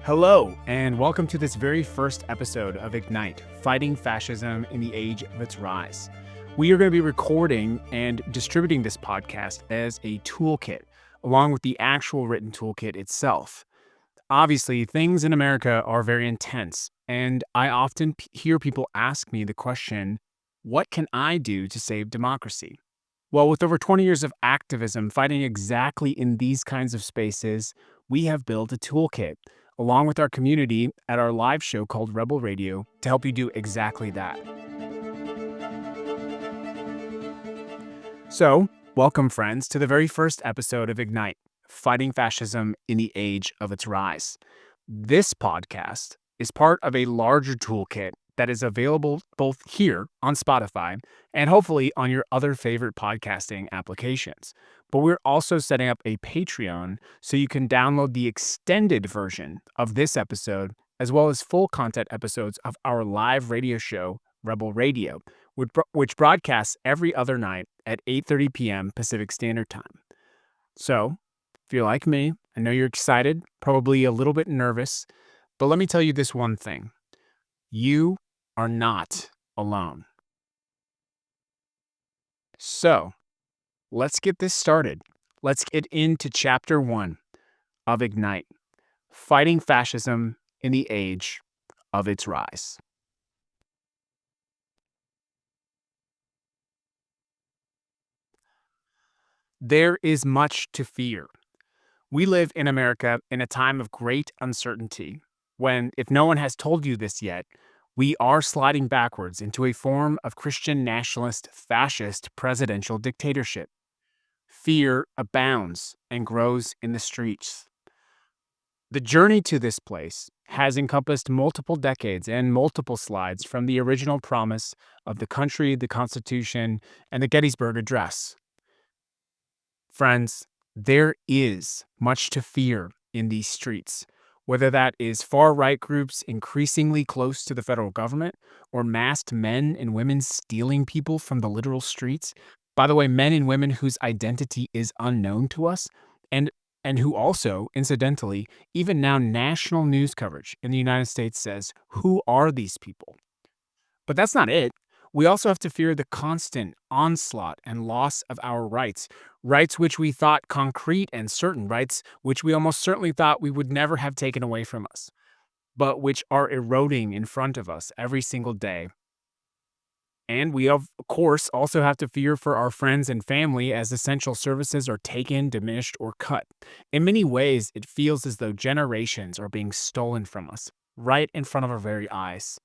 Hello, and welcome to this very first episode of Ignite, Fighting Fascism in the Age of Its Rise. We are going to be recording and distributing this podcast as a toolkit, along with the actual written toolkit itself. Obviously, things in America are very intense, and I often hear people ask me the question, what can I do to save democracy? Well, with over 20 years of activism fighting exactly in these kinds of spaces, we have built a toolkit, along with our community at our live show called Rebel Radio, to help you do exactly that. So, welcome, friends, to the very first episode of Ignite, Fighting Fascism in the Age of Its Rise. This podcast is part of a larger toolkit that is available both here on Spotify and hopefully on your other favorite podcasting applications. But we're also setting up a Patreon so you can download the extended version of this episode, as well as full content episodes of our live radio show, Rebel Radio, which broadcasts every other night at 8:30 p.m. Pacific Standard Time. So, if you're like me, I know you're excited, probably a little bit nervous, but let me tell you this one thing. You are not alone. So, let's get this started. Let's get into Chapter 1 of Ignite, Fighting Fascism in the Age of Its Rise. There is much to fear. We live in America in a time of great uncertainty, when, if no one has told you this yet, we are sliding backwards into a form of Christian nationalist fascist presidential dictatorship. Fear abounds and grows in the streets. The journey to this place has encompassed multiple decades and multiple slides from the original promise of the country, the Constitution, and the Gettysburg Address. Friends, there is much to fear in these streets, whether that is far-right groups increasingly close to the federal government or masked men and women stealing people from the literal streets. By the way, men and women whose identity is unknown to us, and who also, incidentally, even now national news coverage in the United States says, who are these people? But that's not it. We also have to fear the constant onslaught and loss of our rights, rights which we thought concrete and certain, rights which we almost certainly thought we would never have taken away from us, but which are eroding in front of us every single day. And we, of course, also have to fear for our friends and family as essential services are taken, diminished, or cut. In many ways, it feels as though generations are being stolen from us, right in front of our very eyes.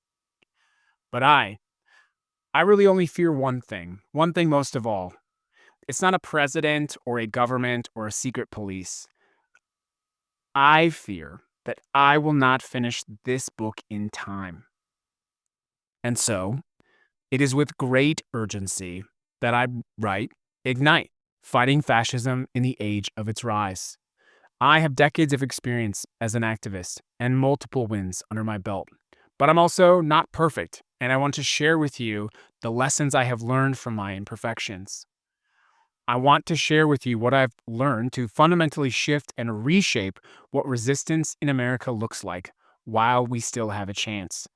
But I really only fear one thing most of all. It's not a president or a government or a secret police. I fear that I will not finish this book in time. And so, it is with great urgency that I write Ignite, Fighting Fascism in the Age of Its Rise. I have decades of experience as an activist and multiple wins under my belt, but I'm also not perfect, and I want to share with you the lessons I have learned from my imperfections. I want to share with you what I've learned to fundamentally shift and reshape what resistance in America looks like while we still have a chance.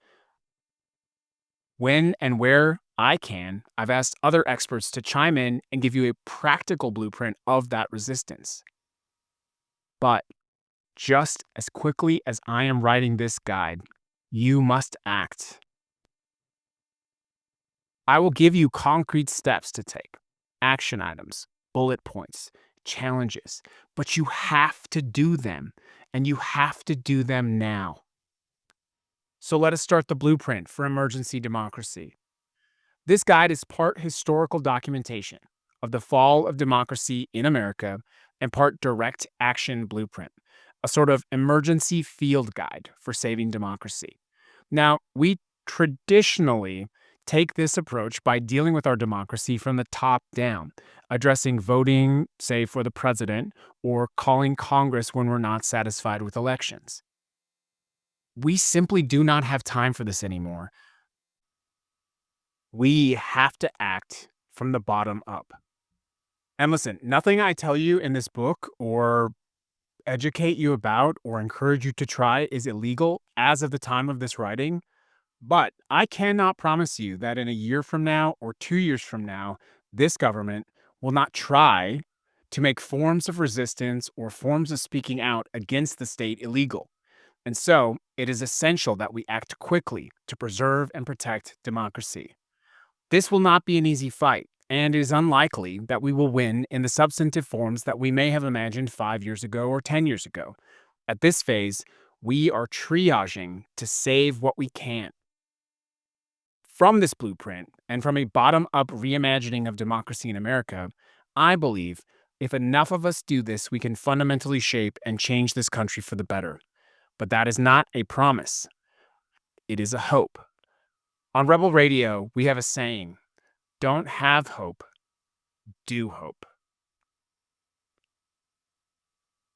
When and where I can, I've asked other experts to chime in and give you a practical blueprint of that resistance. But just as quickly as I am writing this guide, you must act. I will give you concrete steps to take, action items, bullet points, challenges, but you have to do them, and you have to do them now. So let us start the blueprint for emergency democracy. This guide is part historical documentation of the fall of democracy in America and part direct action blueprint, a sort of emergency field guide for saving democracy. Now, we traditionally take this approach by dealing with our democracy from the top down, addressing voting, say, for the president, or calling Congress when we're not satisfied with elections. We simply do not have time for this anymore. We have to act from the bottom up. And listen, nothing I tell you in this book or educate you about or encourage you to try is illegal as of the time of this writing, but I cannot promise you that in a year from now or 2 years from now, this government will not try to make forms of resistance or forms of speaking out against the state illegal. And so it is essential that we act quickly to preserve and protect democracy. This will not be an easy fight, and it is unlikely that we will win in the substantive forms that we may have imagined 5 years ago or 10 years ago. At this phase, we are triaging to save what we can. From this blueprint, and from a bottom up reimagining of democracy in America, I believe if enough of us do this, we can fundamentally shape and change this country for the better. But that is not a promise, it is a hope. On Rebel Radio, we have a saying: don't have hope, do hope.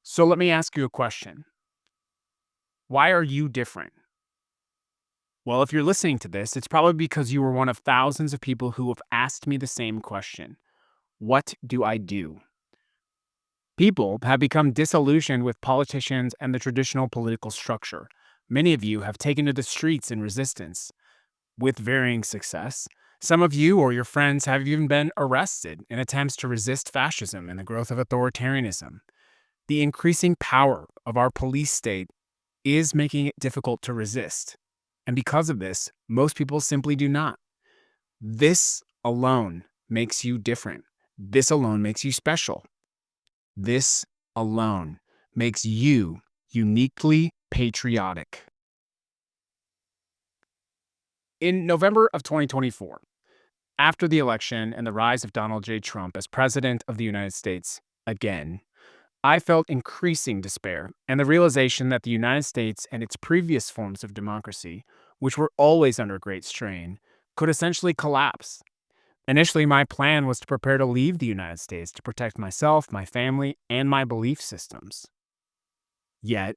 So let me ask you a question. Why are you different? Well, if you're listening to this, it's probably because you were one of thousands of people who have asked me the same question. What do I do? People have become disillusioned with politicians and the traditional political structure. Many of you have taken to the streets in resistance, with varying success. Some of you or your friends have even been arrested in attempts to resist fascism and the growth of authoritarianism. The increasing power of our police state is making it difficult to resist. And because of this, most people simply do not. This alone makes you different. This alone makes you special. This alone makes you uniquely patriotic. In November of 2024, after the election and the rise of Donald J. Trump as President of the United States again, I felt increasing despair and the realization that the United States and its previous forms of democracy, which were always under great strain, could essentially collapse. Initially, my plan was to prepare to leave the United States to protect myself, my family, and my belief systems. Yet,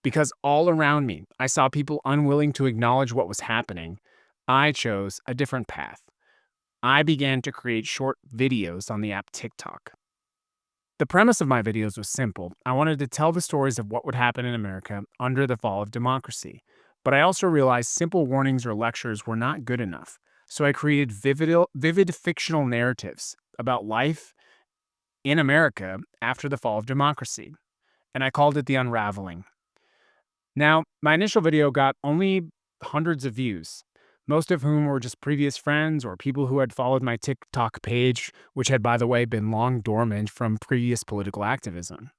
because all around me I saw people unwilling to acknowledge what was happening, I chose a different path. I began to create short videos on the app TikTok. The premise of my videos was simple. I wanted to tell the stories of what would happen in America under the fall of democracy. But I also realized simple warnings or lectures were not good enough. So I created vivid fictional narratives about life in America after the fall of democracy. And I called it The Unraveling. Now, my initial video got only hundreds of views, most of whom were just previous friends or people who had followed my TikTok page, which had, by the way, been long dormant from previous political activism.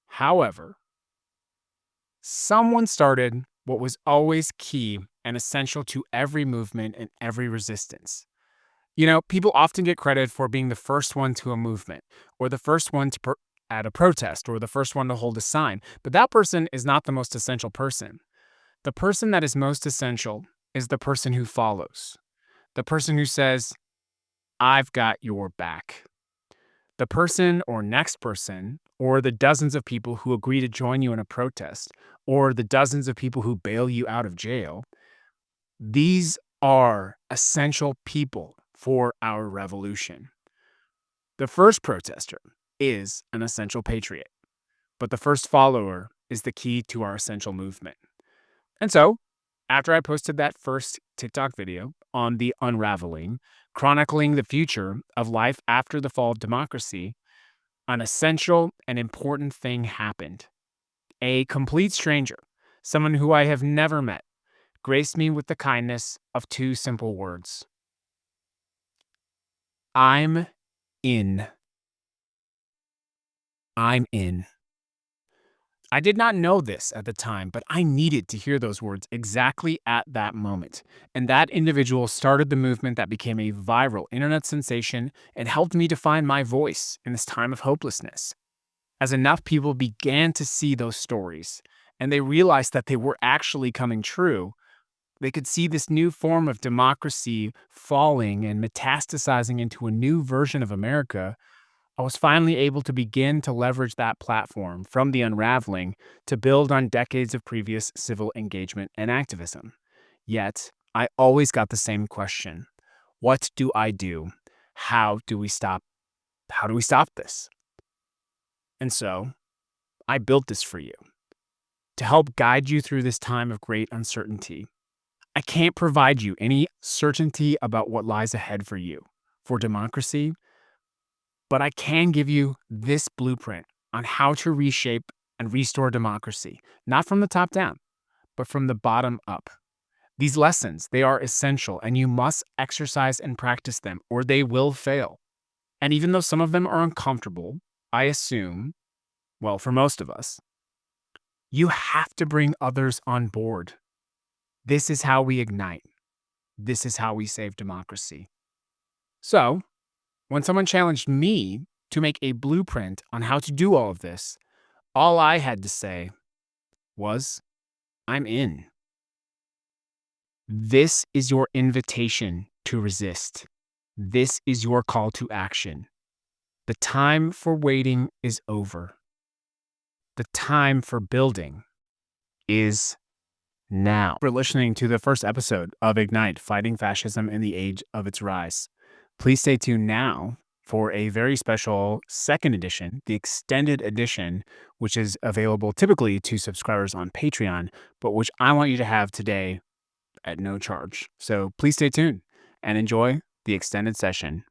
However, someone started what was always key and essential to every movement and every resistance. You know, people often get credit for being the first one to a movement, or the first one to at a protest, or the first one to hold a sign, but that person is not the most essential person. The person that is most essential is the person who follows, the person who says, I've got your back. The person or next person, or the dozens of people who agree to join you in a protest, or the dozens of people who bail you out of jail, these are essential people for our revolution. The first protester is an essential patriot, but the first follower is the key to our essential movement. And so, after I posted that first TikTok video on The Unraveling, chronicling the future of life after the fall of democracy, an essential and important thing happened. A complete stranger, someone who I have never met, graced me with the kindness of two simple words. I'm in. I'm in. I did not know this at the time, but I needed to hear those words exactly at that moment. And that individual started the movement that became a viral internet sensation and helped me to find my voice in this time of hopelessness. As enough people began to see those stories and they realized that they were actually coming true, they could see this new form of democracy falling and metastasizing into a new version of America. I was finally able to begin to leverage that platform from The Unraveling to build on decades of previous civil engagement and activism. Yet, I always got the same question. What do I do? How do we stop this? And so, I built this for you to help guide you through this time of great uncertainty. I can't provide you any certainty about what lies ahead for you, for democracy, but I can give you this blueprint on how to reshape and restore democracy, not from the top down, but from the bottom up. These lessons, they are essential, and you must exercise and practice them, or they will fail. And even though some of them are uncomfortable, I assume, well, for most of us, you have to bring others on board. This is how we ignite. This is how we save democracy. So, when someone challenged me to make a blueprint on how to do all of this, all I had to say was, I'm in. This is your invitation to resist. This is your call to action. The time for waiting is over. The time for building is now. For listening to the first episode of Ignite, Fighting Fascism in the Age of Its Rise. Please stay tuned now for a very special second edition, the extended edition, which is available typically to subscribers on Patreon, but which I want you to have today at no charge. So please stay tuned and enjoy the extended session.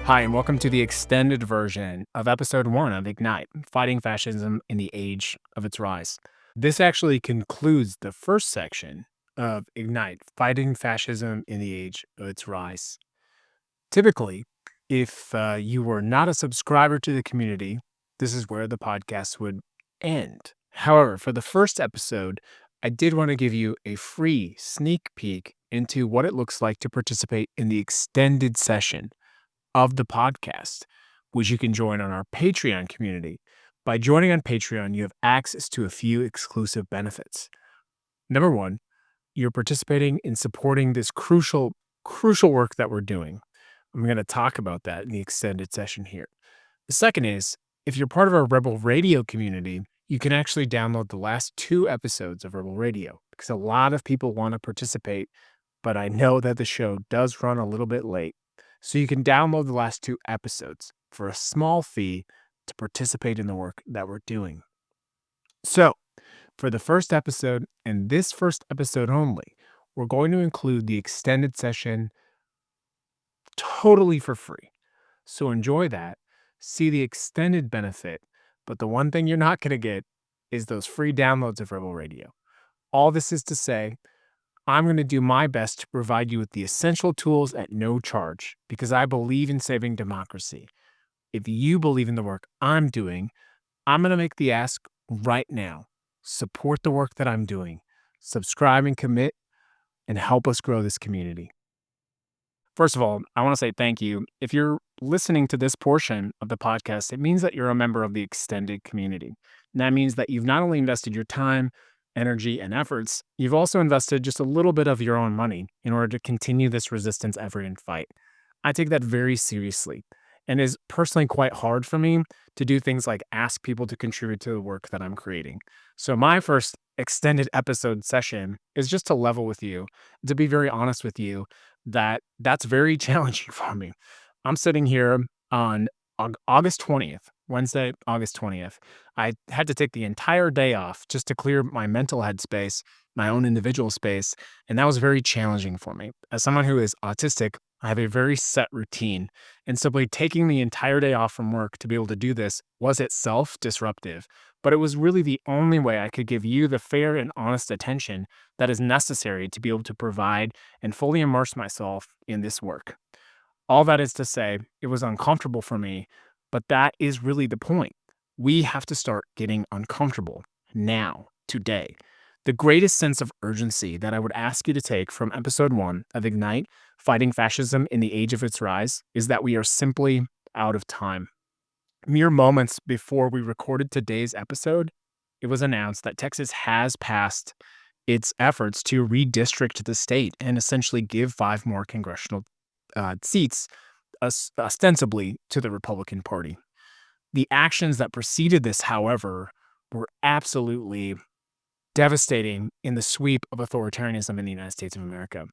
Hi, and welcome to the extended version of episode 1 of Ignite, Fighting Fascism in the Age of Its Rise. This actually concludes the first section of Ignite, Fighting Fascism in the Age of Its Rise. Typically, if you were not a subscriber to the community, this is where the podcast would end. However, for the first episode, I did want to give you a free sneak peek into what it looks like to participate in the extended session of the podcast, which you can join on our Patreon community. By joining on Patreon, you have access to a few exclusive benefits. Number one, you're participating in supporting this crucial work that we're doing. I'm going to talk about that in the extended session here. The second is, if you're part of our Rebel Radio community, you can actually download the last 2 episodes of Rebel Radio because a lot of people want to participate, but I know that the show does run a little bit late. So you can download the last 2 episodes for a small fee to participate in the work that we're doing. So for the first episode and this first episode only, we're going to include the extended session totally for free. So enjoy that, see the extended benefit, but the one thing you're not going to get is those free downloads of Rebel Radio. All this is to say, I'm going to do my best to provide you with the essential tools at no charge because I believe in saving democracy. If you believe in the work I'm doing, I'm going to make the ask right now. Support the work that I'm doing. Subscribe and commit and help us grow this community. First of all, I want to say thank you. If you're listening to this portion of the podcast, it means that you're a member of the extended community. And that means that you've not only invested your time, energy, and efforts, you've also invested just a little bit of your own money in order to continue this resistance effort and fight. I take that very seriously, and is personally quite hard for me to do things like ask people to contribute to the work that I'm creating. So my first extended episode session is just to level with you, to be very honest with you, that's very challenging for me. I'm sitting here on August 20th, Wednesday, August 20th. I had to take the entire day off just to clear my mental headspace, my own individual space, and that was very challenging for me. As someone who is autistic, I have a very set routine, and simply taking the entire day off from work to be able to do this was itself disruptive. But it was really the only way I could give you the fair and honest attention that is necessary to be able to provide and fully immerse myself in this work. All that is to say, it was uncomfortable for me, but that is really the point. We have to start getting uncomfortable now, today. The greatest sense of urgency that I would ask you to take from episode 1 of Ignite, Fighting Fascism in the Age of Its Rise, is that we are simply out of time. Mere moments before we recorded today's episode, it was announced that Texas has passed its efforts to redistrict the state and essentially give 5 more congressional seats, ostensibly to the Republican Party. The actions that preceded this, however, were absolutely devastating in the sweep of authoritarianism in the United States of America.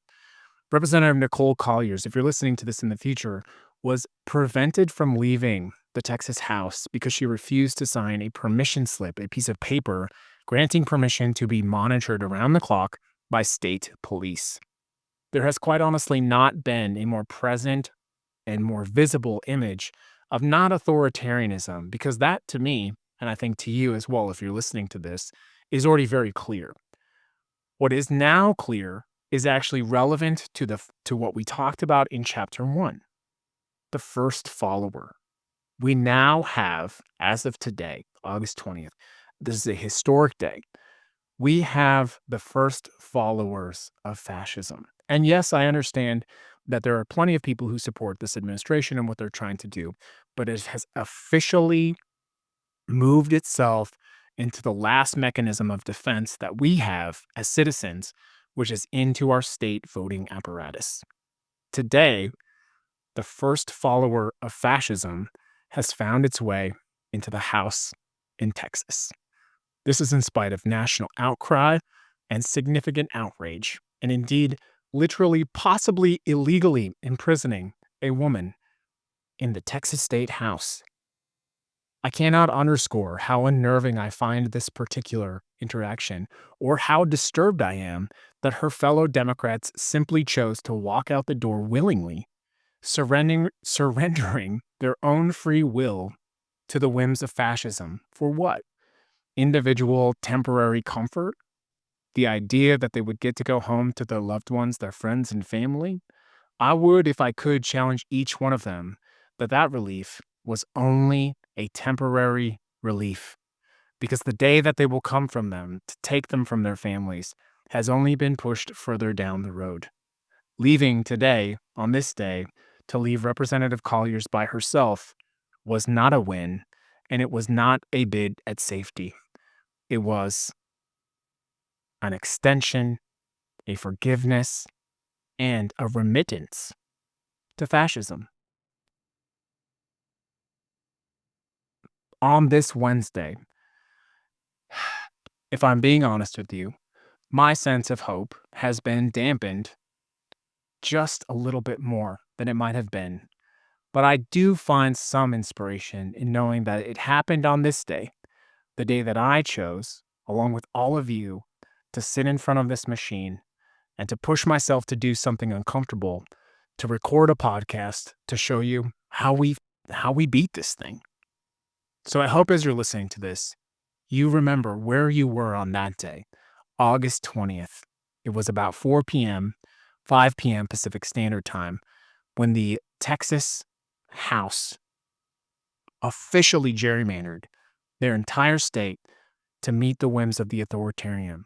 Representative Nicole Colliers, if you're listening to this in the future, was prevented from leaving the Texas House because she refused to sign a permission slip, a piece of paper granting permission to be monitored around the clock by state police. There has quite honestly not been a more present and more visible image of not authoritarianism, because that to me, and I think to you as well if you're listening to this, is already very clear. What is now clear is actually relevant to what we talked about in chapter 1, the first follower. We now have, as of today, August 20th, this is a historic day. We have the first followers of fascism. And yes, I understand that there are plenty of people who support this administration and what they're trying to do, but it has officially moved itself into the last mechanism of defense that we have as citizens, which is into our state voting apparatus. Today, the first follower of fascism has found its way into the House in Texas. This is in spite of national outcry and significant outrage, and indeed, literally, possibly illegally imprisoning a woman in the Texas State House. I cannot underscore how unnerving I find this particular interaction, or how disturbed I am that her fellow Democrats simply chose to walk out the door willingly, surrendering their own free will to the whims of fascism. For what? Individual temporary comfort? The idea that they would get to go home to their loved ones, their friends and family? I would, if I could, challenge each one of them that relief was only a temporary relief, because the day that they will come from them to take them from their families has only been pushed further down the road. Leaving today, on this day, to leave Representative Colliers by herself was not a win, and it was not a bid at safety. It was an extension, a forgiveness, and a remittance to fascism. On this Wednesday, if I'm being honest with you, my sense of hope has been dampened just a little bit more than it might have been. But I do find some inspiration in knowing that it happened on this day, the day that I chose, along with all of you, to sit in front of this machine and to push myself to do something uncomfortable, to record a podcast to show you how we beat this thing. So I hope as you're listening to this, you remember where you were on that day, August 20th. It was about 4 p.m., 5 p.m. Pacific Standard Time, when the Texas House officially gerrymandered their entire state to meet the whims of the authoritarian.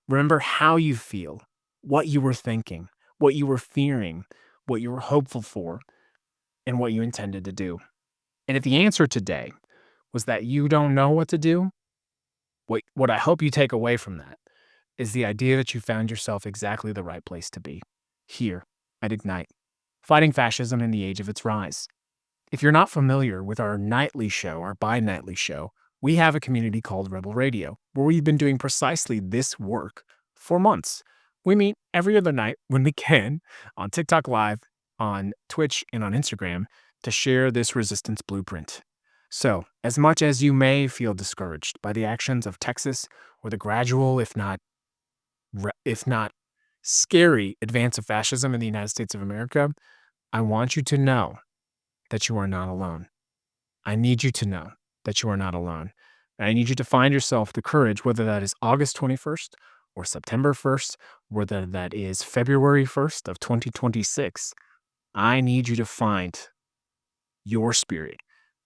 Remember how you feel, what you were thinking, what you were fearing, what you were hopeful for, and what you intended to do. And if the answer today was that you don't know what to do, what I hope you take away from that is the idea that you found yourself exactly the right place to be, here at Ignite, fighting fascism in the age of its rise. If you're not familiar with our nightly show, our bi-nightly show, we have a community called Rebel Radio, where we've been doing precisely this work for months. We meet every other night when we can on TikTok Live, on Twitch, and on Instagram to share this resistance blueprint. So, as much as you may feel discouraged by the actions of Texas or the gradual, if not scary advance of fascism in the United States of America, I want you to know that you are not alone. I need you to know that you are not alone. And I need you to find yourself the courage, whether that is August 21st or September 1st, whether that is February 1st of 2026. I need you to find your spirit,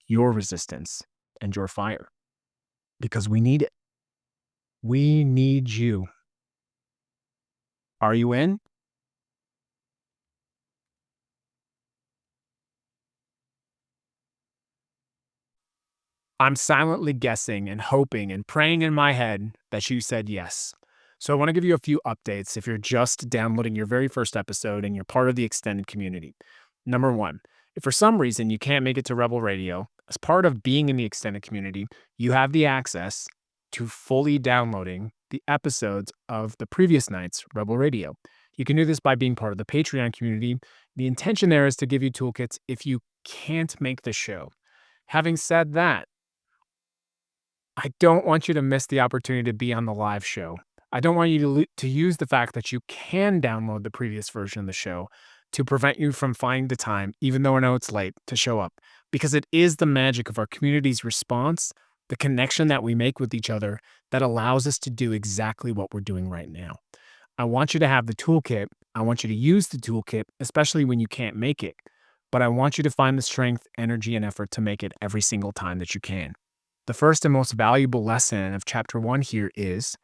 your resistance, and your fire, because we need it. We need you. Are you in? I'm silently guessing and hoping and praying in my head that you said yes. So I want to give you a few updates if you're just downloading your very first episode and you're part of the extended community. Number one, if for some reason you can't make it to Rebel Radio, as part of being in the extended community, you have the access to fully downloading the episodes of the previous night's Rebel Radio. You can do this by being part of the Patreon community. The intention there is to give you toolkits if you can't make the show. Having said that, I don't want you to miss the opportunity to be on the live show. I don't want you to use the fact that you can download the previous version of the show to prevent you from finding the time, even though I know it's late, to show up. Because it is the magic of our community's response, the connection that we make with each other, that allows us to do exactly what we're doing right now. I want you to have the toolkit. I want you to use the toolkit, especially when you can't make it. But I want you to find the strength, energy, and effort to make it every single time that you can. The first and most valuable lesson of chapter 1 here is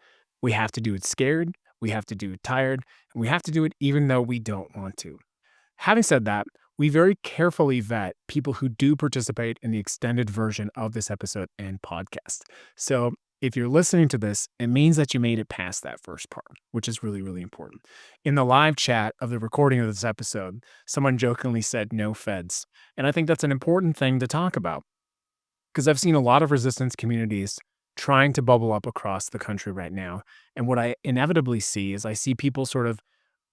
we have to do it scared, we have to do it tired, and we have to do it even though we don't want to. Having said that, we very carefully vet people who do participate in the extended version of this episode and podcast. So if you're listening to this, it means that you made it past that first part, which is really, really important. In the live chat of the recording of this episode, someone jokingly said no feds. And I think that's an important thing to talk about because I've seen a lot of resistance communities trying to bubble up across the country right now. And what I inevitably see is I see people sort of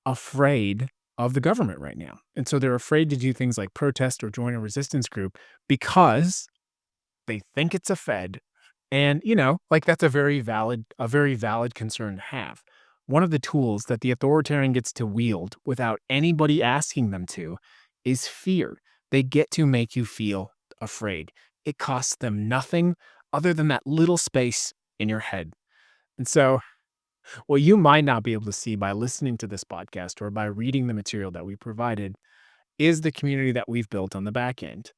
afraid of the government right now. And so they're afraid to do things like protest or join a resistance group because they think it's a Fed. And, like that's a very valid concern to have. One of the tools that the authoritarian gets to wield without anybody asking them to is fear. They get to make you feel afraid. It costs them nothing other than that little space in your head. And so, what you might not be able to see by listening to this podcast or by reading the material that we provided is the community that we've built on the back end.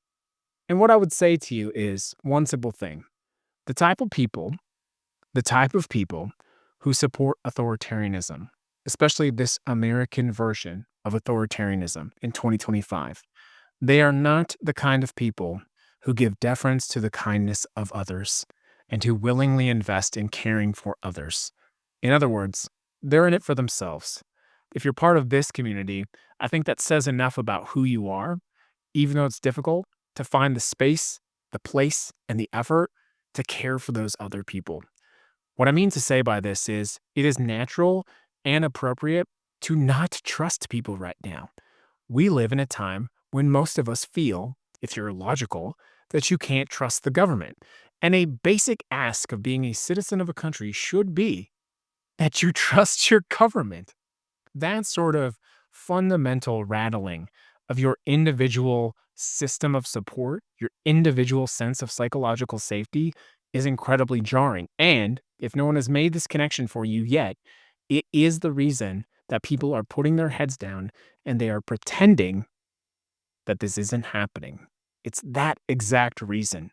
And what I would say to you is one simple thing. The type of people who support authoritarianism, especially this American version of authoritarianism in 2025, they are not the kind of people who give deference to the kindness of others and who willingly invest in caring for others. In other words, they're in it for themselves. If you're part of this community, I think that says enough about who you are, even though it's difficult to find the space, the place, and the effort to care for those other people. What I mean to say by this is it is natural and appropriate to not trust people right now. We live in a time when most of us feel, if you're logical, that you can't trust the government. And a basic ask of being a citizen of a country should be that you trust your government. That sort of fundamental rattling of your individual system of support, your individual sense of psychological safety is incredibly jarring. And if no one has made this connection for you yet, it is the reason that people are putting their heads down and they are pretending that this isn't happening. It's that exact reason.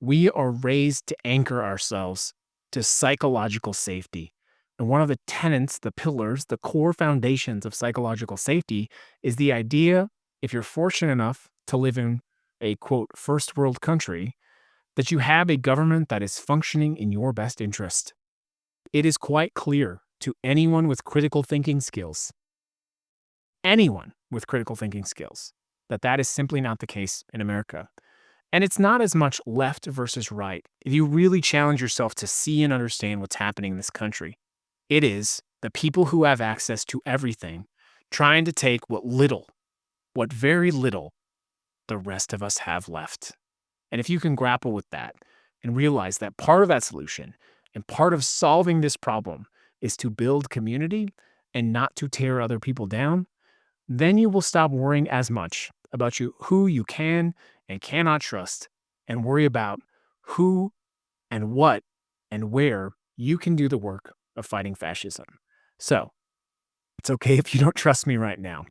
We are raised to anchor ourselves to psychological safety. And one of the tenets, the pillars, the core foundations of psychological safety is the idea, if you're fortunate enough to live in a quote, first world country, that you have a government that is functioning in your best interest. It is quite clear to anyone with critical thinking skills, that that is simply not the case in America. And it's not as much left versus right. If you really challenge yourself to see and understand what's happening in this country, it is the people who have access to everything trying to take what very little the rest of us have left. And if you can grapple with that and realize that part of that solution and part of solving this problem is to build community and not to tear other people down, then you will stop worrying as much about who you can and cannot trust and worry about who and what and where you can do the work of fighting fascism. So, it's okay if you don't trust me right now.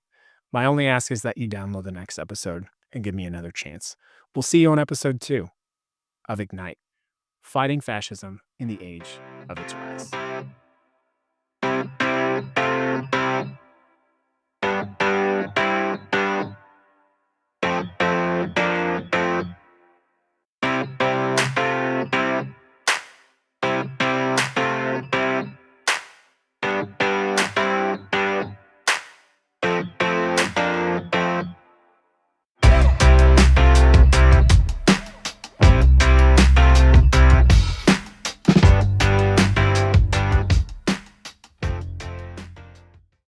My only ask is that you download the next episode and give me another chance. We'll see you on episode 2 of Ignite, Fighting Fascism in the Age of its Rise.